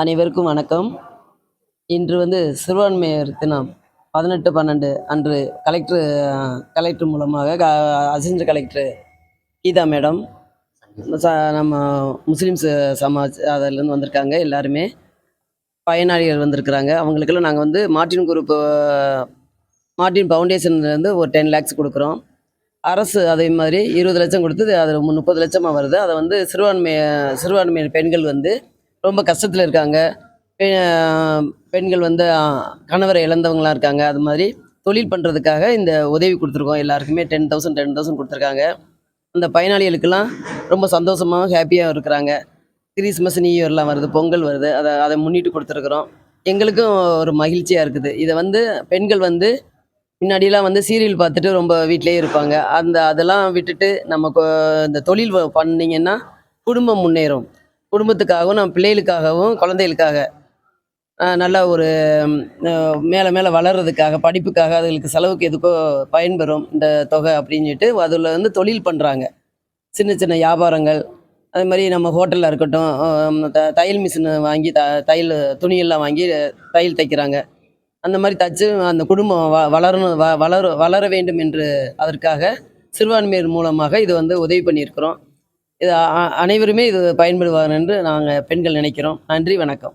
அனைவருக்கும் வணக்கம். இன்று சிறுபான்மையர் தினம் 18/12 அன்று கலெக்டர் மூலமாக அசிஸ்டன்ட் கலெக்டர் கீதா மேடம் நம்ம முஸ்லீம்ஸ் சமாஜ் அதிலேருந்து வந்திருக்காங்க. எல்லாருமே பயனாளிகள் வந்திருக்கிறாங்க. அவங்களுக்கெல்லாம் நாங்கள் மார்டின் குரூப்பு மார்டின் ஃபவுண்டேஷன்லேருந்து ஒரு 10 lakhs கொடுக்குறோம். அரசு அதே மாதிரி 20 லட்சம் கொடுத்து அதில் 30 லட்சமாக வருது. அதை சிறுபான்மையினர் பெண்கள் ரொம்ப கஷ்டத்தில் இருக்காங்க. பெண்கள் கணவரை இழந்தவங்களாம் இருக்காங்க. அது மாதிரி தொழில் பண்ணுறதுக்காக இந்த உதவி கொடுத்துருக்கோம். எல்லாருக்குமே 10,000 கொடுத்துருக்காங்க. அந்த பயனாளிகளுக்கெல்லாம் ரொம்ப சந்தோஷமாகவும் ஹாப்பியாக இருக்கிறாங்க. கிறிஸ்மஸ் நியூ இயர்லாம் வருது, பொங்கல் வருது, அதை முன்னிட்டு கொடுத்துருக்குறோம். எங்களுக்கும் ஒரு மகிழ்ச்சியாக இருக்குது. இதை பெண்கள் முன்னாடிலாம் சீரியல் பார்த்துட்டு ரொம்ப வீட்டிலேயே இருப்பாங்க. அதெல்லாம் விட்டுட்டு நம்ம இந்த தொழில் பண்ணிங்கன்னா குடும்பம் முன்னேறும். குடும்பத்துக்காகவும் நம்ம பிள்ளைகளுக்காகவும் குழந்தைகளுக்காக நல்லா ஒரு மேலே மேலே வளர்கிறதுக்காக, படிப்புக்காக, அதுகளுக்கு செலவுக்கு எதுக்கோ பயன்பெறும் இந்த தொகை அப்படின்ட்டு அதில் தொழில் பண்ணுறாங்க. சின்ன சின்ன வியாபாரங்கள், அது மாதிரி நம்ம ஹோட்டலில் இருக்கட்டும், தையல் மிஷின் வாங்கி தையல் துணியெல்லாம் வாங்கி தையல் தைக்கிறாங்க. அந்த மாதிரி தச்சு அந்த குடும்பம் வளரணும், வளர வேண்டும் என்று அதற்காக சிறுபான்மையர் மூலமாக இது உதவி பண்ணியிருக்கிறோம். இது அனைவருமே இது பயன்படுவார் என்று நாங்கள் பெண்கள் நினைக்கிறோம். நன்றி, வணக்கம்.